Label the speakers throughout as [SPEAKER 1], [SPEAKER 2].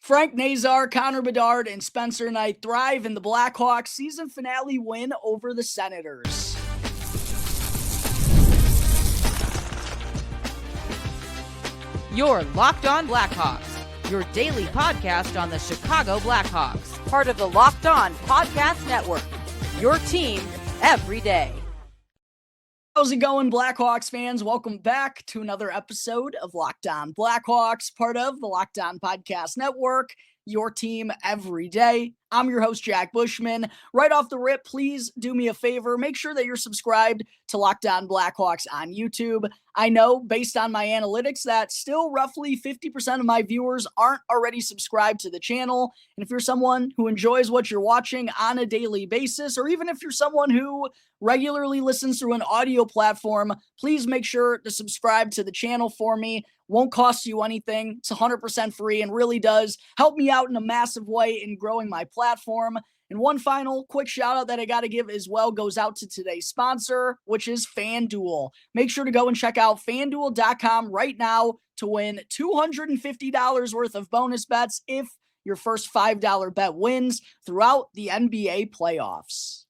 [SPEAKER 1] Frank Nazar, Connor Bedard, and Spencer Knight thrive in the Blackhawks season finale win over the Senators.
[SPEAKER 2] You're Locked On Blackhawks, your daily podcast on the Chicago Blackhawks, part of the Locked On Podcast Network, your team every day.
[SPEAKER 1] How's it going, Blackhawks fans? Welcome back to another episode of Locked On Blackhawks, part of the Locked On Podcast Network, your team every day. I'm your host, Jack Bushman. Right off the rip, please do me a favor. Make sure that you're subscribed to Locked On Blackhawks on YouTube. I know, based on my analytics, that still roughly 50% of my viewers aren't already subscribed to the channel. And if you're someone who enjoys what you're watching on a daily basis, or even if you're someone who regularly listens through an audio platform, please make sure to subscribe to the channel for me. Won't cost you anything. It's 100% free and really does help me out in a massive way in growing my platform. And one final quick shout out that I got to give as well goes out to today's sponsor, which is FanDuel. Make sure to go and check out FanDuel.com right now to win $250 worth of bonus bets if your first $5 bet wins throughout the NBA playoffs.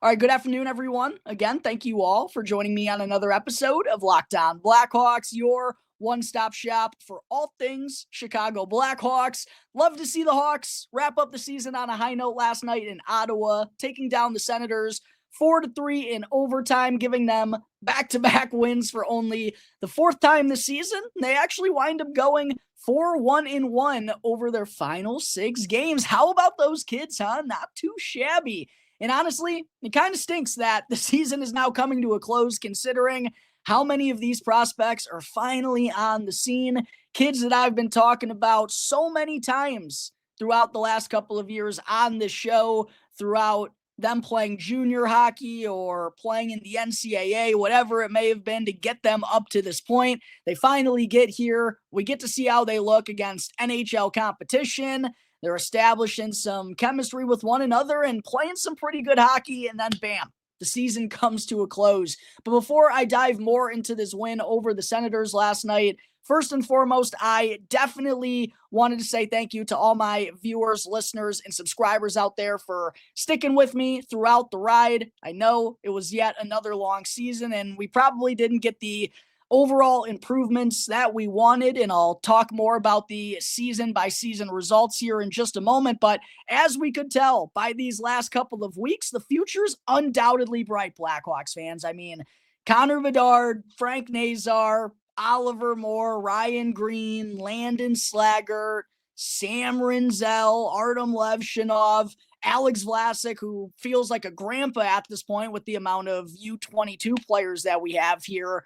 [SPEAKER 1] All right, good afternoon, everyone. Again, thank you all for joining me on another episode of Locked On Blackhawks, your one-stop shop for all things Chicago Blackhawks. Love to see the Hawks wrap up the season on a high note last night in Ottawa, taking down the Senators 4-3 in overtime, giving them back-to-back wins for only the fourth time this season. They actually wind up going 4-1-1 over their final 6 games. How about those kids, huh? Not too shabby. And honestly, it kind of stinks that the season is now coming to a close, considering how many of these prospects are finally on the scene. Kids that I've been talking about so many times throughout the last couple of years on this show, throughout them playing junior hockey or playing in the NCAA, whatever it may have been to get them up to this point. They finally get here. We get to see how they look against NHL competition. They're establishing some chemistry with one another and playing some pretty good hockey, and then bam, the season comes to a close. But before I dive more into this win over the Senators last night, first and foremost, I definitely wanted to say thank you to all my viewers, listeners, and subscribers out there for sticking with me throughout the ride. I know it was yet another long season, and we probably didn't get the overall improvements that we wanted, and I'll talk more about the season-by-season results here in just a moment, but as we could tell by these last couple of weeks, the future's undoubtedly bright, Blackhawks fans. I mean, Connor Bedard, Frank Nazar, Oliver Moore, Ryan Green, Landon Slaggert, Sam Rinzel, Artem Levshinov, Alex Vlasic, who feels like a grandpa at this point with the amount of U22 players that we have here,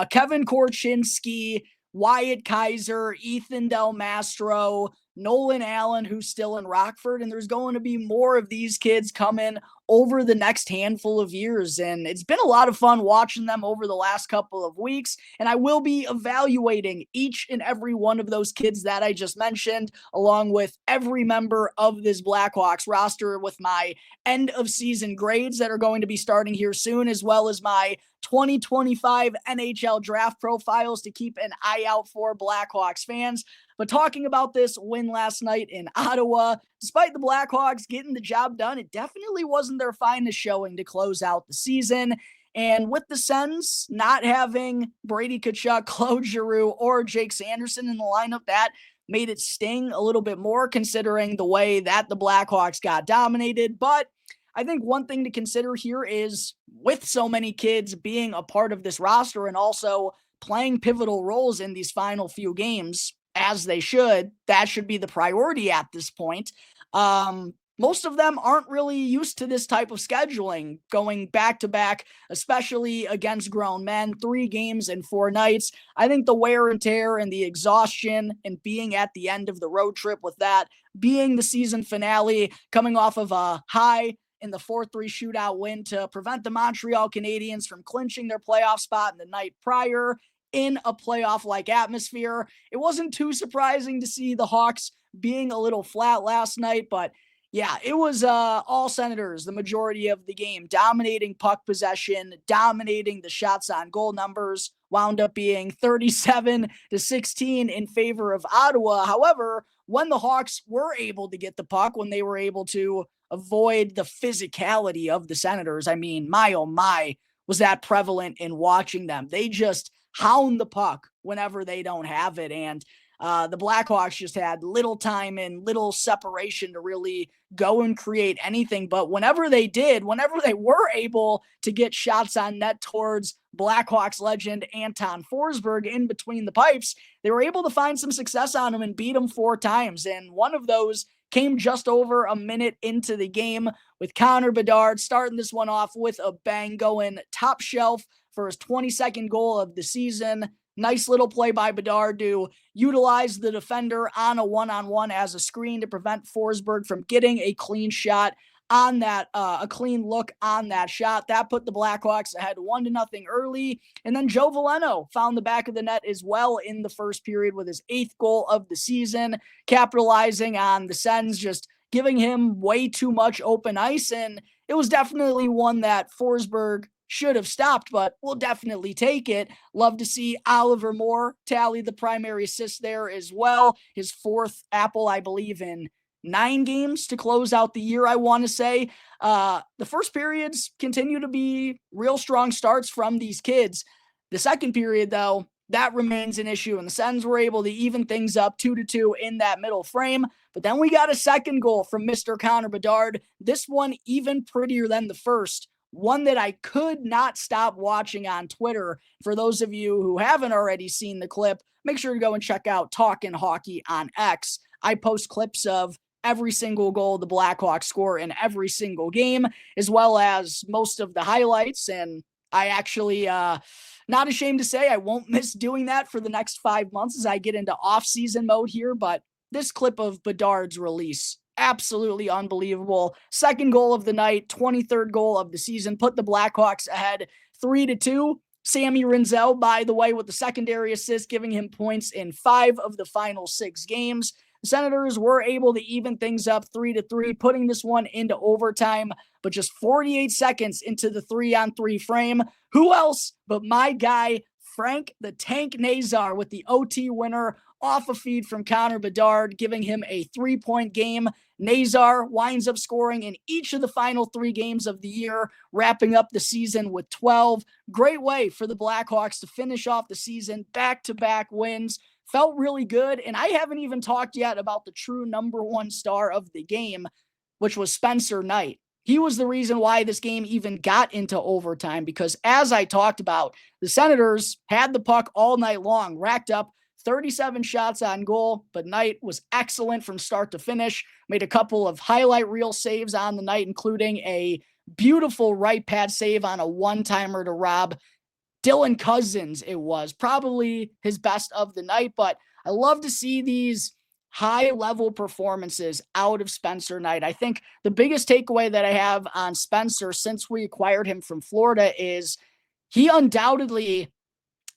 [SPEAKER 1] Kevin Korchinski, Wyatt Kaiser, Ethan Del Mastro, Nolan Allen, who's still in Rockford, and there's going to be more of these kids coming over the next handful of years, and it's been a lot of fun watching them over the last couple of weeks, and I will be evaluating each and every one of those kids that I just mentioned, along with every member of this Blackhawks roster with my end-of-season grades that are going to be starting here soon, as well as my 2025 NHL draft profiles to keep an eye out for, Blackhawks fans. But talking about this win last night in Ottawa, despite the Blackhawks getting the job done, it definitely wasn't their finest showing to close out the season. And with the Sens not having Brady Tkachuk, Claude Giroux, or Jake Sanderson in the lineup, that made it sting a little bit more considering the way that the Blackhawks got dominated. But I think one thing to consider here is with so many kids being a part of this roster and also playing pivotal roles in these final few games, as they should, that should be the priority at this point. Most of them aren't really used to this type of scheduling, going back-to-back, especially against grown men, 3 games in 4 nights. I think the wear and tear and the exhaustion and being at the end of the road trip with that, being the season finale, coming off of a high in the 4-3 shootout win to prevent the Montreal Canadiens from clinching their playoff spot in the night prior in a playoff-like atmosphere. It wasn't too surprising to see the Hawks being a little flat last night, but yeah, it was all Senators the majority of the game, dominating puck possession, dominating the shots on goal numbers, wound up being 37-16 in favor of Ottawa. However, when the Hawks were able to get the puck, when they were able to avoid the physicality of the Senators. I mean, my oh my, was that prevalent in watching them. They just hound the puck whenever they don't have it. And the Blackhawks just had little time and little separation to really go and create anything. But whenever they did, whenever they were able to get shots on net towards Blackhawks legend Anton Forsberg in between the pipes, they were able to find some success on him and beat him 4 times. And one of those came just over a minute into the game with Connor Bedard starting this one off with a bang, going top shelf for his 22nd goal of the season. Nice little play by Bedard to utilize the defender on a one-on-one as a screen to prevent Forsberg from getting a clean shot on that, a clean look on that shot. That put the Blackhawks ahead 1-0 early. And then Joe Veleno found the back of the net as well in the first period with his 8th goal of the season, capitalizing on the Sens just giving him way too much open ice. And it was definitely one that Forsberg should have stopped, but we'll definitely take it. Love to see Oliver Moore tally the primary assist there as well. His 4th apple, I believe, in 9 games to close out the year, I want to say. The first periods continue to be real strong starts from these kids. The second period, though, that remains an issue, and the Sens were able to even things up 2-2 in that middle frame. But then we got a second goal from Mr. Connor Bedard. This one even prettier than the first. One that I could not stop watching on Twitter. For those of you who haven't already seen the clip, make sure to go and check out Talkin' Hockey on X. I post clips of every single goal the Blackhawks score in every single game, as well as most of the highlights. And I actually, not ashamed to say, I won't miss doing that for the next 5 months as I get into off-season mode here. But this clip of Bedard's release, absolutely unbelievable. Second goal of the night, 23rd goal of the season, put the Blackhawks ahead 3-2. Sammy Rinzel, by the way, with the secondary assist, giving him points in 5 of the final 6 games. The Senators were able to even things up 3-3, putting this one into overtime, but just 48 seconds into the 3-on-3 frame. Who else but my guy, Frank the Tank Nazar, with the OT winner off a feed from Connor Bedard, giving him a 3-point game. Nazar winds up scoring in each of the final 3 games of the year, wrapping up the season with 12. Great way for the Blackhawks to finish off the season, back-to-back wins. Felt really good, and I haven't even talked yet about the true number 1 star of the game, which was Spencer Knight. He was the reason why this game even got into overtime, because as I talked about, the Senators had the puck all night long, racked up 37 shots on goal, but Knight was excellent from start to finish, made a couple of highlight reel saves on the night, including a beautiful right pad save on a one-timer to rob Dylan Cousins. It was probably his best of the night, but I love to see these high-level performances out of Spencer Knight. I think the biggest takeaway that I have on Spencer since we acquired him from Florida is he undoubtedly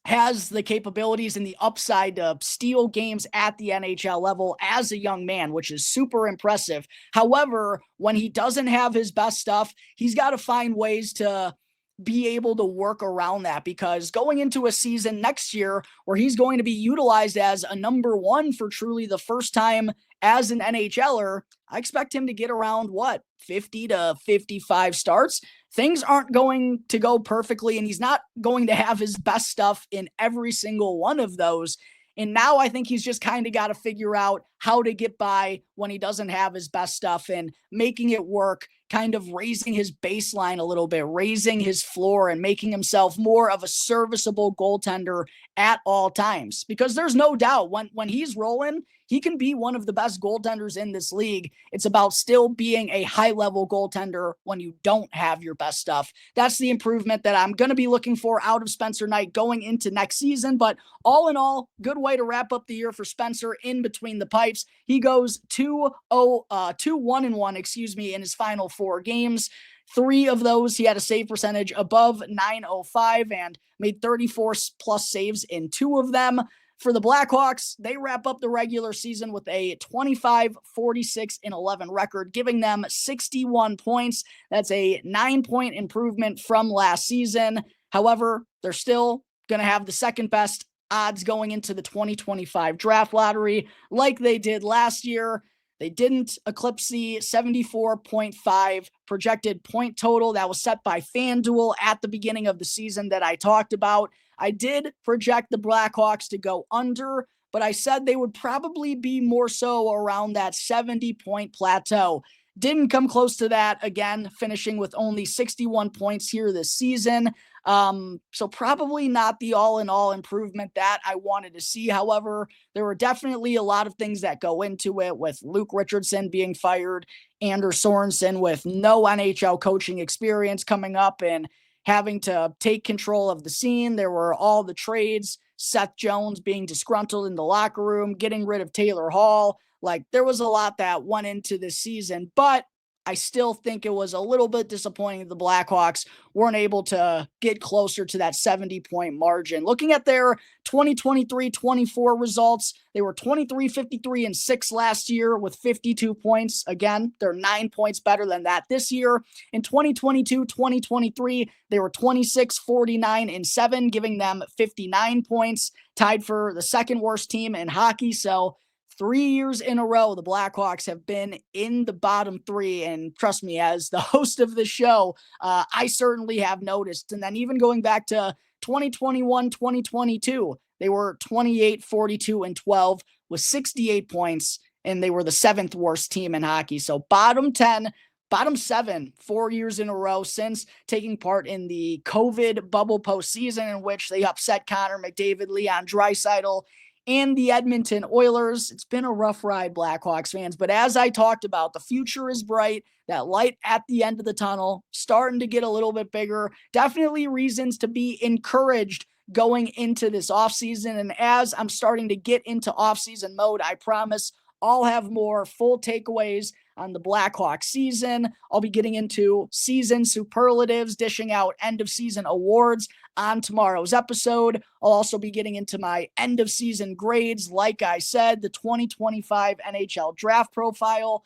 [SPEAKER 1] has the capabilities and the upside to steal games at the NHL level as a young man, which is super impressive. However, when he doesn't have his best stuff, he's got to find ways to be able to work around that, because going into a season next year where he's going to be utilized as a number 1 for truly the first time as an NHLer, I expect him to get around 50 to 55 starts. Things aren't going to go perfectly, and he's not going to have his best stuff in every single one of those. And now I think he's just kind of got to figure out how to get by when he doesn't have his best stuff and making it work, kind of raising his baseline a little bit, raising his floor and making himself more of a serviceable goaltender at all times. Because there's no doubt when he's rolling, he can be one of the best goaltenders in this league. It's about still being a high-level goaltender when you don't have your best stuff. That's the improvement that I'm going to be looking for out of Spencer Knight going into next season. But all in all, good way to wrap up the year for Spencer in between the pipes. He goes 2-1-1, in his final 4 games. 3 of those, he had a save percentage above .905 and made 34-plus saves in 2 of them. For the Blackhawks, they wrap up the regular season with a 25-46-11 record, giving them 61 points. That's a 9-point improvement from last season. However, they're still going to have the second best odds going into the 2025 draft lottery like they did last year. They didn't eclipse the 74.5 projected point total that was set by FanDuel at the beginning of the season that I talked about. I did project the Blackhawks to go under, but I said they would probably be more so around that 70-point plateau. Didn't come close to that, again, finishing with only 61 points here this season. So probably not the all-in-all improvement that I wanted to see. However, there were definitely a lot of things that go into it, with Luke Richardson being fired, Anders Sorensen with no NHL coaching experience coming up and having to take control of the scene. There were all the trades, Seth Jones being disgruntled in the locker room, getting rid of Taylor Hall. Like, there was a lot that went into this season, but I still think it was a little bit disappointing the Blackhawks weren't able to get closer to that 70-point margin. Looking at their 2023-24 results, they were 23-53-6 last year with 52 points. Again, they're 9 points better than that this year. In 2022-2023, they were 26-49-7, giving them 59 points, tied for the second worst team in hockey. So 3 years in a row, the Blackhawks have been in the bottom three. And trust me, as the host of the show, I certainly have noticed. And then even going back to 2021-2022, they were 28-42-12 with 68 points, and they were the seventh worst team in hockey. So bottom 10, bottom 7, 4 years in a row since taking part in the COVID bubble postseason, in which they upset Connor McDavid, Leon Draisaitl, and the Edmonton Oilers. It's been a rough ride, Blackhawks fans, but as I talked about, the future is bright. That light at the end of the tunnel starting to get a little bit bigger. Definitely reasons to be encouraged going into this offseason. And as I'm starting to get into offseason mode, I promise I'll have more full takeaways on the Blackhawks season. I'll be getting into season superlatives, dishing out end of season awards on tomorrow's episode. I'll also be getting into my end of season grades. Like I said, the 2025 NHL draft profiles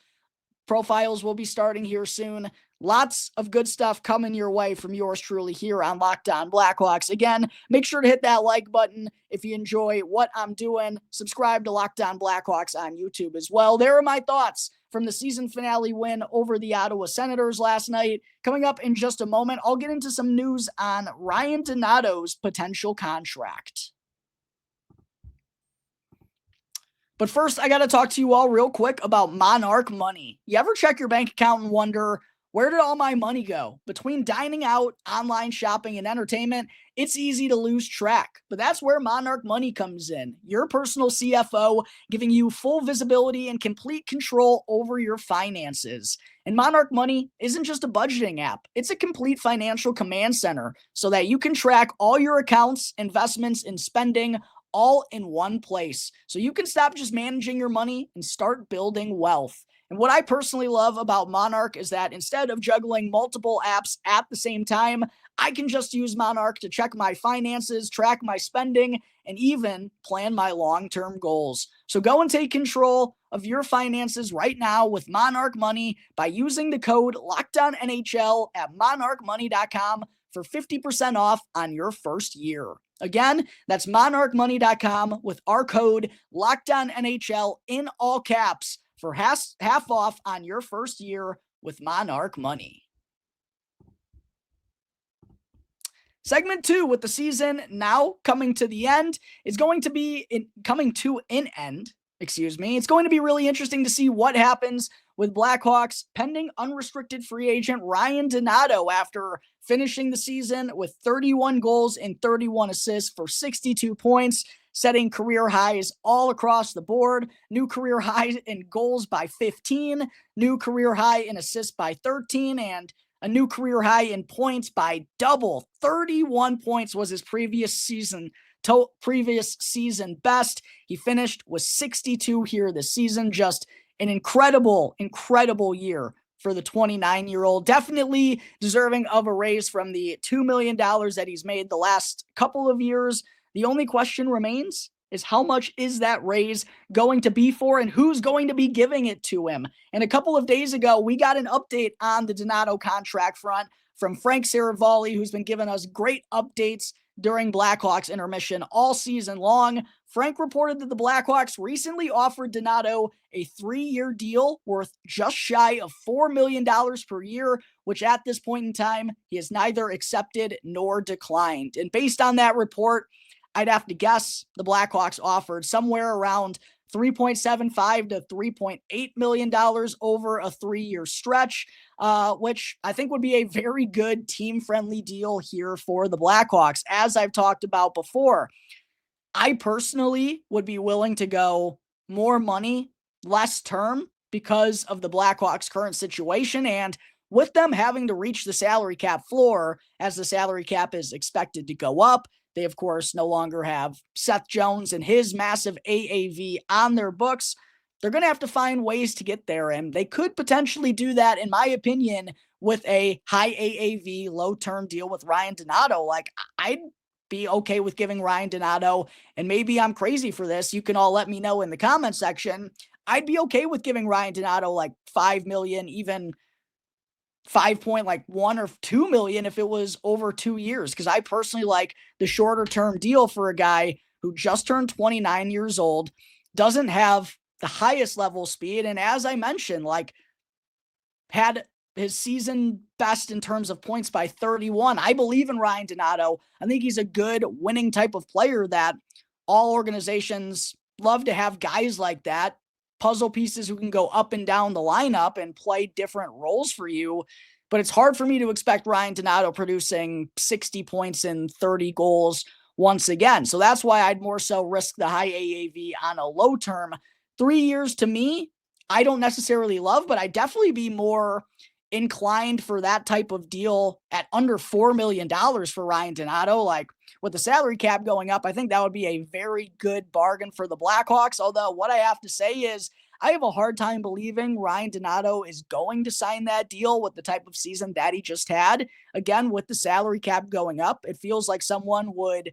[SPEAKER 1] will be starting here soon. Lots of good stuff coming your way from yours truly here on Locked On Blackhawks. Again, make sure to hit that like button if you enjoy what I'm doing. Subscribe to Locked On Blackhawks on YouTube as well. There are my thoughts from the season finale win over the Ottawa Senators last night. Coming up in just a moment, I'll get into some news on Ryan Donato's potential contract. But first, I got to talk to you all real quick about Monarch Money. You ever check your bank account and wonder, where did all my money go? Between dining out, online shopping, and entertainment, it's easy to lose track. But that's where Monarch Money comes in. Your personal CFO, giving you full visibility and complete control over your finances. And Monarch Money isn't just a budgeting app. It's a complete financial command center so that you can track all your accounts, investments, and spending all in one place. So you can stop just managing your money and start building wealth. And what I personally love about Monarch is that instead of juggling multiple apps at the same time, I can just use Monarch to check my finances, track my spending, and even plan my long-term goals. So go and take control of your finances right now with Monarch Money by using the code LOCKEDONNHL at monarchmoney.com for 50% off on your first year. Again, that's monarchmoney.com with our code LOCKEDONNHL in all caps for half off on your first year with Monarch Money. Segment 2, with the season now coming to the end, is going to be It's going to be really interesting to see what happens with Blackhawks pending unrestricted free agent Ryan Donato after finishing the season with 31 goals and 31 assists for 62 points, setting career highs all across the board. New career high in goals by 15, new career high in assists by 13, and a new career high in points by double. 31 points was his previous season best. He finished with 62 here this season. Just an incredible year for the 29-year-old. Definitely deserving of a raise from the $2 million that he's made the last couple of years. The only question remains is how much is that raise going to be for, and who's going to be giving it to him? And a couple of days ago, we got an update on the Donato contract front from Frank Saravalli, who's been giving us great updates during Blackhawks intermission all season long. Frank reported that the Blackhawks recently offered Donato a 3-year deal worth just shy of $4 million per year, which at this point in time, he has neither accepted nor declined. And based on that report, I'd have to guess the Blackhawks offered somewhere around $3.75 to $3.8 million over a 3-year stretch, which I think would be a very good team-friendly deal here for the Blackhawks. As I've talked about before, I personally would be willing to go more money, less term because of the Blackhawks' current situation. And with them having to reach the salary cap floor as the salary cap is expected to go up, they, of course, no longer have Seth Jones and his massive AAV on their books. They're going to have to find ways to get there, and they could potentially do that, in my opinion, with a high AAV, low-term deal with Ryan Donato. Like, I'd be okay with giving Ryan Donato, and maybe I'm crazy for this. You can all let me know in the comment section. I'd be okay with giving Ryan Donato like $5 million, even 5.1 or 2 million if it was over 2 years, because I personally like the shorter term deal for a guy who just turned 29 years old, doesn't have the highest level speed, and as I mentioned, like, had his season best in terms of points by 31. I believe in Ryan Donato. I think he's a good winning type of player that all organizations love to have guys like that, puzzle pieces who can go up and down the lineup and play different roles for you. But it's hard for me to expect Ryan Donato producing 60 points and 30 goals once again. So that's why I'd more so risk the high AAV on a low term. 3 years to me, I don't necessarily love, but I'd definitely be more inclined for that type of deal at under $4 million for Ryan Donato. Like, with the salary cap going up, I think that would be a very good bargain for the Blackhawks. Although what I have to say is I have a hard time believing Ryan Donato is going to sign that deal with the type of season that he just had. Again, with the salary cap going up, it feels like someone would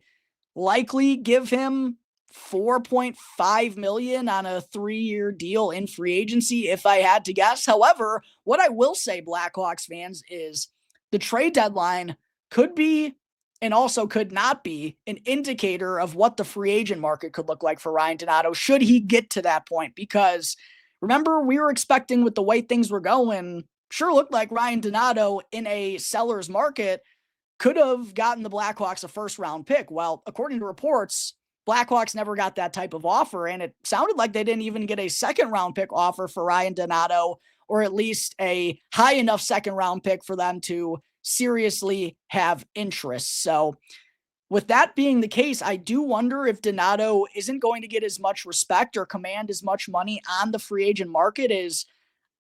[SPEAKER 1] likely give him $4.5 million on a 3-year deal in free agency, if I had to guess. However, what I will say, Blackhawks fans, is the trade deadline could be, and also could not be, an indicator of what the free agent market could look like for Ryan Donato should he get to that point. Because remember, we were expecting, with the way things were going, sure looked like Ryan Donato in a seller's market could have gotten the Blackhawks a first-round pick. Well, according to reports, Blackhawks never got that type of offer, and it sounded like they didn't even get a second-round pick offer for Ryan Donato, or at least a high enough second-round pick for them to seriously have interest. So with that being the case, I do wonder if Donato isn't going to get as much respect or command as much money on the free agent market as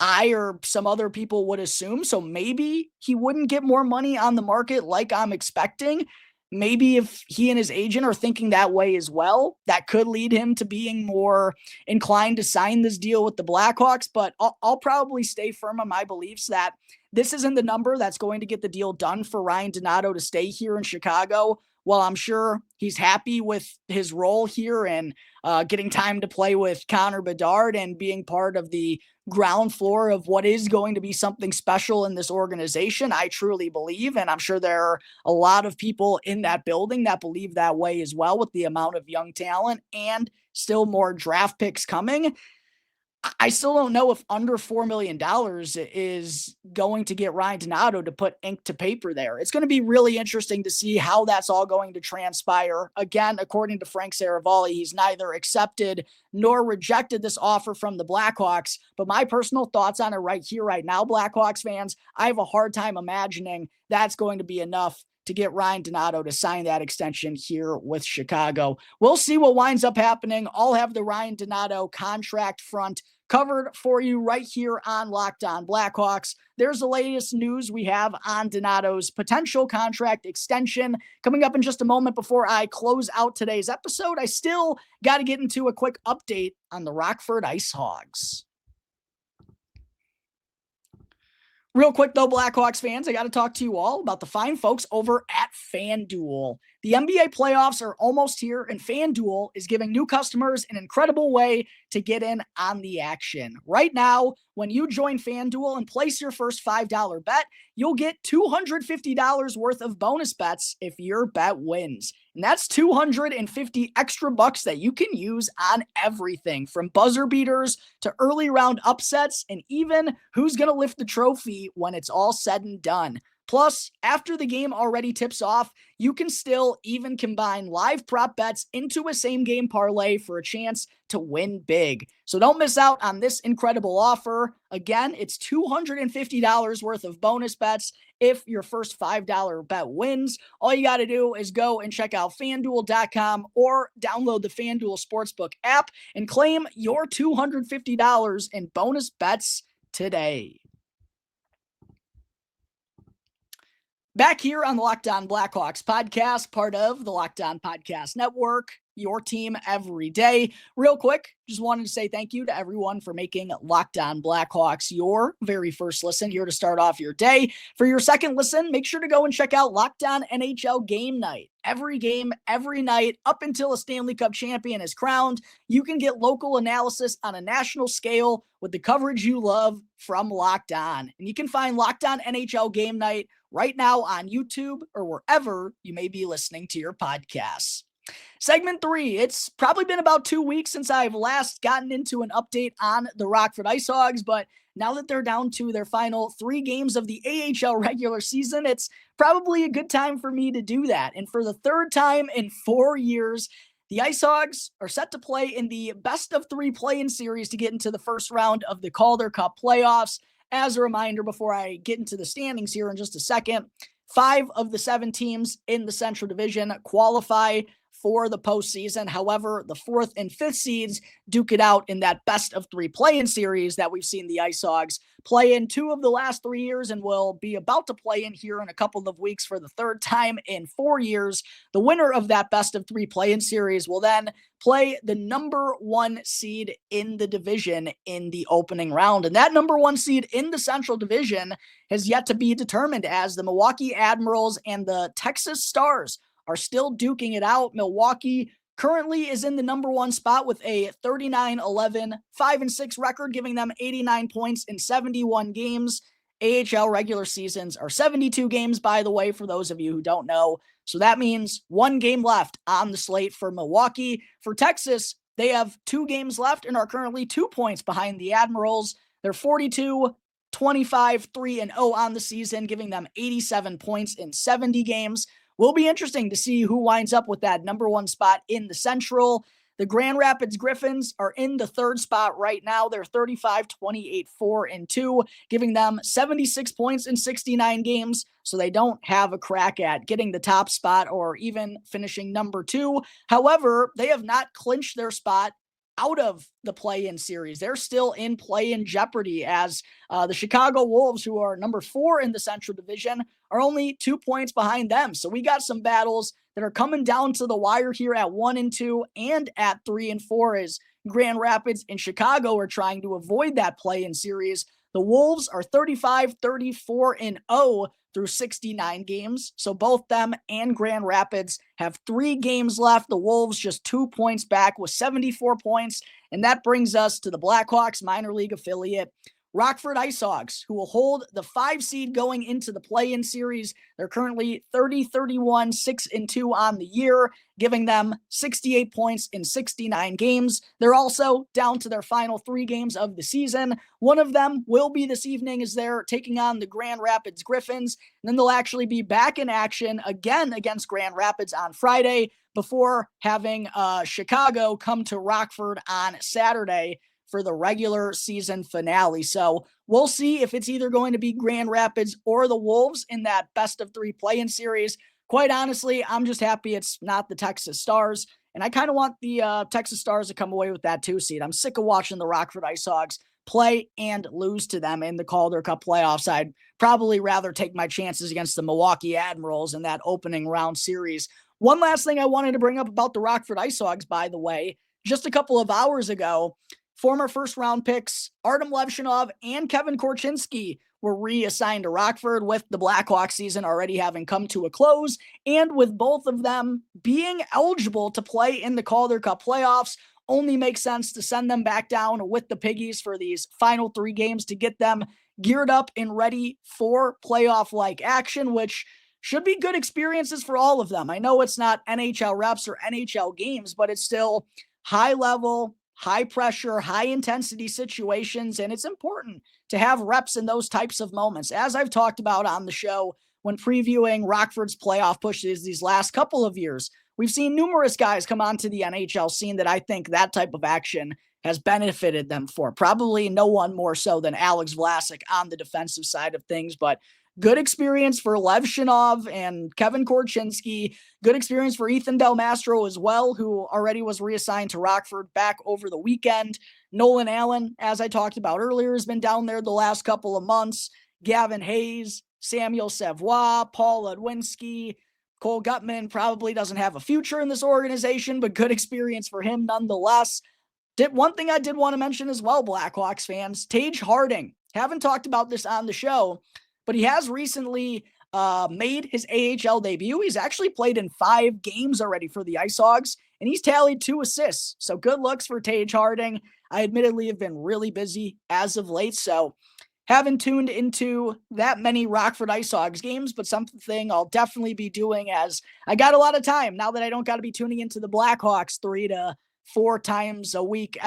[SPEAKER 1] I or some other people would assume. So maybe he wouldn't get more money on the market like I'm expecting. Maybe if he and his agent are thinking that way as well, that could lead him to being more inclined to sign this deal with the Blackhawks. But I'll probably stay firm on my beliefs that this isn't the number that's going to get the deal done for Ryan Donato to stay here in Chicago. While I'm sure he's happy with his role here and getting time to play with Connor Bedard and being part of the ground floor of what is going to be something special in this organization, I truly believe, and I'm sure there are a lot of people in that building that believe that way as well, with the amount of young talent and still more draft picks coming. I still don't know if under $4 million is going to get Ryan Donato to put ink to paper there. It's going to be really interesting to see how that's all going to transpire. Again, according to Frank Saravalli, he's neither accepted nor rejected this offer from the Blackhawks. But my personal thoughts on it right here, right now, Blackhawks fans, I have a hard time imagining that's going to be enough to get Ryan Donato to sign that extension here with Chicago. We'll see what winds up happening. I'll have the Ryan Donato contract front covered for you right here on Locked On Blackhawks. There's the latest news we have on Donato's potential contract extension. Coming up in just a moment before I close out today's episode, I still got to get into a quick update on the Rockford IceHogs. Real quick, though, Blackhawks fans, I got to talk to you all about the fine folks over at FanDuel. The NBA playoffs are almost here, and FanDuel is giving new customers an incredible way to get in on the action. Right now, when you join FanDuel and place your first $5 bet, you'll get $250 worth of bonus bets if your bet wins. And that's 250 extra bucks that you can use on everything from buzzer beaters to early round upsets and even who's going to lift the trophy when it's all said and done. Plus, after the game already tips off, you can still even combine live prop bets into a same game parlay for a chance to win big. So don't miss out on this incredible offer. Again, it's $250 worth of bonus bets if your first $5 bet wins. All you got to do is go and check out FanDuel.com or download the FanDuel Sportsbook app and claim your $250 in bonus bets today. Back here on the Locked On Blackhawks podcast, part of the Locked On Podcast Network, your team every day. Real quick, just wanted to say thank you to everyone for making Locked On Blackhawks your very first listen here to start off your day. For your second listen, make sure to go and check out Locked On NHL Game Night. Every game, every night, up until a Stanley Cup champion is crowned, you can get local analysis on a national scale with the coverage you love from Locked On. And you can find Locked On NHL Game Night right now on YouTube or wherever you may be listening to your podcasts. Segment 3, it's probably been about 2 weeks since I've last gotten into an update on the Rockford IceHogs, but now that they're down to their final 3 games of the AHL regular season, it's probably a good time for me to do that. And for the third time in 4 years, the IceHogs are set to play in the best of 3 play-in series to get into the first round of the Calder Cup playoffs. As a reminder, before I get into the standings here in just a second, 5 of the 7 teams in the Central Division qualify for the postseason. However, the 4th and 5th seeds duke it out in that best of 3 play-in series that we've seen the IceHogs play in 2 of the last 3 years and will be about to play in here in a couple of weeks for the 3rd time in 4 years. The winner of that best of 3 play-in series will then play the number 1 seed in the division in the opening round. And that number 1 seed in the Central Division has yet to be determined, as the Milwaukee Admirals and the Texas Stars are still duking it out. Milwaukee currently is in the number 1 spot with a 39-11, 5-6 record, giving them 89 points in 71 games. AHL regular seasons are 72 games, by the way, for those of you who don't know. So that means 1 game left on the slate for Milwaukee. For Texas, they have 2 games left and are currently 2 points behind the Admirals. They're 42, 25, 3-0 on the season, giving them 87 points in 70 games. Will be interesting to see who winds up with that number 1 spot in the Central. The Grand Rapids Griffins are in the 3rd spot right now. They're 35, 28, 4-2, giving them 76 points in 69 games. So they don't have a crack at getting the top spot or even finishing number 2. However, they have not clinched their spot out of the play-in series. They're still in play-in jeopardy, as the Chicago Wolves, who are number 4 in the Central Division, are only 2 points behind them. So we got some battles that are coming down to the wire here at 1 and 2 and at 3 and 4, as Grand Rapids and Chicago are trying to avoid that play-in series. The Wolves are 35, 34-0 through 69 games. So both them and Grand Rapids have 3 games left. The Wolves just 2 points back with 74 points. And that brings us to the Blackhawks minor league affiliate, Rockford IceHogs, who will hold the 5 seed going into the play-in series. They're currently 30, 31, 6-2 on the year, giving them 68 points in 69 games. They're also down to their final 3 games of the season. One of them will be this evening, as they're taking on the Grand Rapids Griffins. And then they'll actually be back in action again against Grand Rapids on Friday before having Chicago come to Rockford on Saturday for the regular season finale. So we'll see if it's either going to be Grand Rapids or the Wolves in that best of 3 play-in series. Quite honestly, I'm just happy it's not the Texas Stars. And I kind of want the Texas Stars to come away with that 2 seed. I'm sick of watching the Rockford IceHogs play and lose to them in the Calder Cup playoffs. I'd probably rather take my chances against the Milwaukee Admirals in that opening round series. One last thing I wanted to bring up about the Rockford IceHogs, by the way, just a couple of hours ago, former first-round picks Artem Levshinov and Kevin Korchinski were reassigned to Rockford, with the Blackhawks season already having come to a close, and with both of them being eligible to play in the Calder Cup playoffs. Only makes sense to send them back down with the Piggies for these final 3 games to get them geared up and ready for playoff-like action, which should be good experiences for all of them. I know it's not NHL reps or NHL games, but it's still high level, high pressure, high intensity situations, and it's important to have reps in those types of moments. As I've talked about on the show when previewing Rockford's playoff pushes these last couple of years, we've seen numerous guys come onto the NHL scene that I think that type of action has benefited them for. Probably no one more so than Alex Vlasic on the defensive side of things, but good experience for Lev Shinov and Kevin Korchinski. Good experience for Ethan Del Mastro as well, who already was reassigned to Rockford back over the weekend. Nolan Allen, as I talked about earlier, has been down there the last couple of months. Gavin Hayes, Samuel Savoie, Paul Ludwinski, Cole Gutman probably doesn't have a future in this organization, but good experience for him nonetheless. One thing I did want to mention as well, Blackhawks fans, Tage Harding. Haven't talked about this on the show, but he has recently made his AHL debut. He's actually played in 5 games already for the IceHogs, and he's tallied 2 assists. So good looks for Tage Harding. I admittedly have been really busy as of late, so haven't tuned into that many Rockford IceHogs games, but something I'll definitely be doing as I got a lot of time now that I don't got to be tuning into the Blackhawks 3 to 4 times a week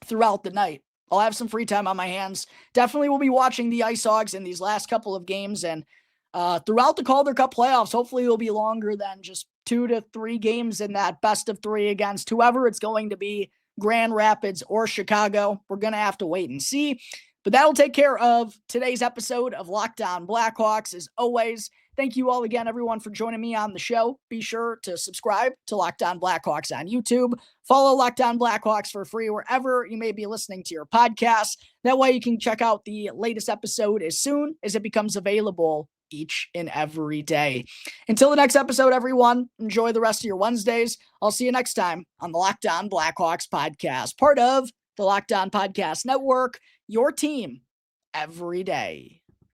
[SPEAKER 1] throughout the night. I'll have some free time on my hands. Definitely will be watching the IceHogs in these last couple of games, and throughout the Calder Cup playoffs, hopefully it'll be longer than just 2 to 3 games in that best of 3 against whoever it's going to be, Grand Rapids or Chicago. We're going to have to wait and see. But that'll take care of today's episode of Locked On Blackhawks. As always, thank you all again, everyone, for joining me on the show. Be sure to subscribe to Locked On Blackhawks on YouTube. Follow Locked On Blackhawks for free wherever you may be listening to your podcast. That way you can check out the latest episode as soon as it becomes available each and every day. Until the next episode, everyone, enjoy the rest of your Wednesdays. I'll see you next time on the Locked On Blackhawks podcast, part of the Locked On Podcast Network, your team every day.